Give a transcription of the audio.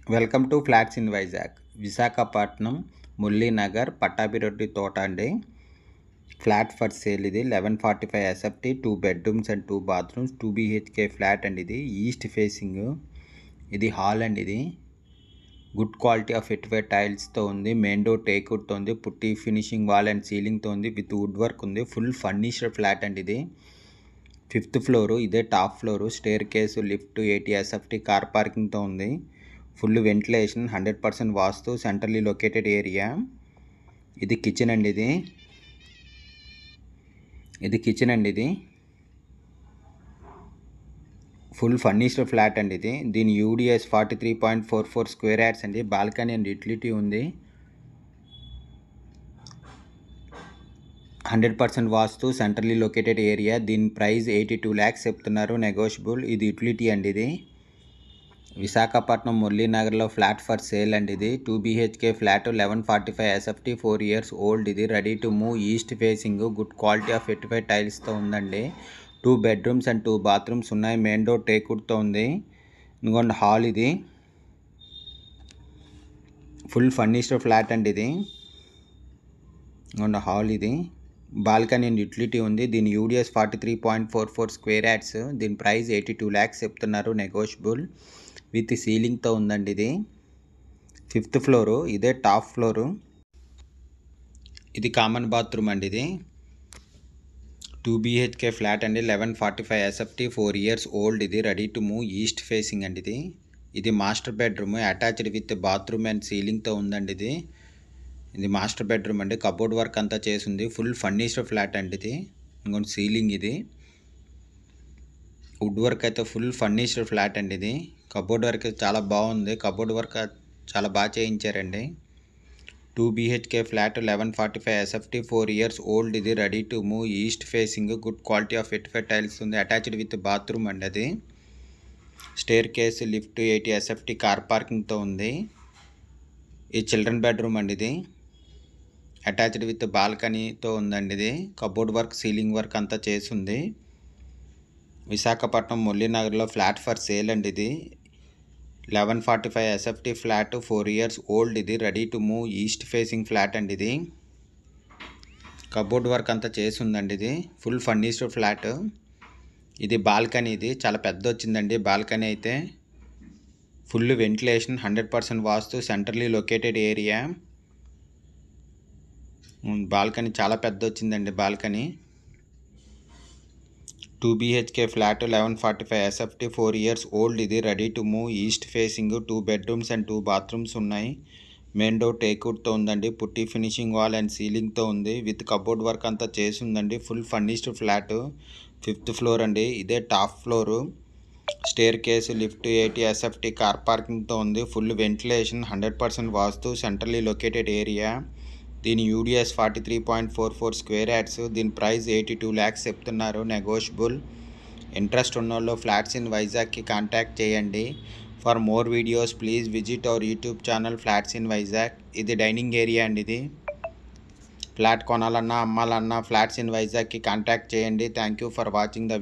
Welcome to flats in Vizag. Visakhapatnam Muralinagar Pattabhireddy Thota అండి. Flat for sale ఇది 1145 SFT, 2 bedrooms and 2 bathrooms, 2 BHK flat అండి. ఇది east facing. ఇది హాల్ అండి. ఇది గుడ్ క్వాలిటీ ఆఫ్ ఎట్వేర్ టైల్స్తో ఉంది. మెయిన్ డోర్ టేక్వుడ్తో ఉంది. పుట్టి ఫినిషింగ్ వాల్ అండ్ సీలింగ్తో ఉంది. విత్ వుడ్ వర్క్ ఉంది. ఫుల్ ఫర్నిష్డ్ ఫ్లాట్ అండి. ఇది 5th ఫ్లోరు. ఇదే top floor. Staircase, lift, 80 SFT, car పార్కింగ్తో ఉంది. Full ventilation, 100% vastu, centrally located area. ఇది కిచెన్ అండి. ఇది కిచెన్ అండి. ఇది ఫుల్ ఫర్నిష్డ్ ఫ్లాట్ అండి. దీని యూడిఎస్ 43.44 స్క్వేర్ యార్డ్స్ అండి. బాల్కనీ అండ్ యూటిలిటీ ఉంది. 100% వాస్తు, సెంట్రల్లీ లొకేటెడ్ ఏరియా. దీని ప్రైస్ 82 lakhs చెప్తున్నారు, నెగోషియబుల్. ఇది యూటిలిటీ అండి. ఇది విశాఖపట్నం మురళీనగర్లో ఫ్లాట్ ఫర్ సేల్ అండి. ఇది 2 BHK flat, 1145 SFT, 4 years old. ఇది ready to move, east facing, good quality of ఎట్వేర్ టైల్స్తో ఉందండి. 2 bedrooms అండ్ 2 bathrooms ఉన్నాయి. మెయిన్ డోర్ టేక్వుడ్తో ఉంది. ఇంకొండ హాల్. ఇది ఫుల్ ఫర్నిష్డ్ ఫ్లాట్ అండి. ఇది ఇంకొండ హాల్. ఇది బాల్కనీ అండ్ యూటిలిటీ ఉంది. దీని యూడిఎస్ 43.44 స్క్వేర్ యార్డ్స్. దీని ప్రైస్ 82 lakhs చెప్తున్నారు, నెగోషియబుల్. విత్ సీలింగ్తో ఉందండి. ఇది 5th ఫ్లోరు. ఇదే టాప్ ఫ్లోరు. ఇది కామన్ బాత్రూమ్ అండి. ఇది 2 BHK ఫ్లాట్ అండి. 1145 ఎస్ఎఫ్టీ, 4 years ఓల్డ్. ఇది ready to move, east facing అండి. ఇది master bedroom, attached with bathroom and సీలింగ్తో ఉందండి. ఇది మాస్టర్ బెడ్రూమ్ అండి. కబోర్డ్ వర్క్ అంతా చేసింది. ఫుల్ ఫర్నిష్డ్ ఫ్లాట్ అండి. ఇది ఇంకొంచెం సీలింగ్. ఇది వుడ్ వర్క్ అయితే ఫుల్ ఫర్నిష్డ్ ఫ్లాట్ అండి. ఇది కబోర్డ్ వర్క్ చాలా బాగుంది. కబోర్డ్ వర్క్ చాలా బాగా చేయించారండి. 2 BHK flat, 1145 SFT, 4 years old. ఇది ready to move, east facing, good quality of ఎట్వేర్ టైల్స్ ఉంది. అటాచ్డ్ విత్ బాత్రూమ్ అండి. అది staircase, lift, 80 SFT, car పార్కింగ్తో ఉంది. ఈ చిల్డ్రన్ బెడ్రూమ్ అండి. ఇది అటాచ్డ్ విత్ బాల్కనీతో ఉందండి. ఇది కబోర్డ్ వర్క్, సీలింగ్ వర్క్ అంతా చేసింది. విశాఖపట్నం మురళీనగర్లో ఫ్లాట్ ఫర్ సేల్ అండి. ఇది 1145 ఎస్ఎఫ్టీ ఫ్లాట్, 4 years ఓల్డ్. ఇది ready to move, east facing flat అండి. ఇది కబోర్డ్ వర్క్ అంతా చేసి ఉందండి. ఇది ఫుల్ ఫర్నిష్డ్ ఫ్లాట్. ఇది బాల్కనీ. ఇది చాలా పెద్ద వచ్చిందండి. బాల్కనీ అయితే full ventilation, 100% vastu, centrally located area. Balcony చాలా పెద్ద వచ్చిందండి. Balcony 2 BHK flat, 1145 SFT, 4 years old. ఇది ready to move, east facing, 2 bedrooms and 2 bathrooms ఉన్నాయి. మెయిన్ డోర్ టేక్వుడ్తో ఉందండి. పుట్టి ఫినిషింగ్ వాల్ అండ్ సీలింగ్తో ఉంది. విత్ కబోర్డ్ వర్క్ అంతా చేసి ఉందండి. Full furnished flat, 5th floor అండి. ఇదే top floor. Staircase, lift, 80 SFT, car పార్కింగ్తో ఉంది. Full ventilation, 100% vastu, centrally located area. దీని యూడిఎస్ 43.44 స్క్వేర్ యార్డ్స్. దీని ప్రైస్ 82 lakhs చెప్తున్నారు, నెగోషియబుల్. ఇంట్రెస్ట్ ఉన్నోళ్ళు ఫ్లాట్స్ ఇన్ వైజాగ్కి కాంటాక్ట్ చేయండి. For more videos please visit our YouTube channel flats in Vizag. ఇది dining area అండి. ఇది ఫ్లాట్ కొనాలన్నా అమ్మాలన్నా ఫ్లాట్స్ ఇన్ వైజాగ్కి కాంటాక్ట్ చేయండి. Thank you for watching the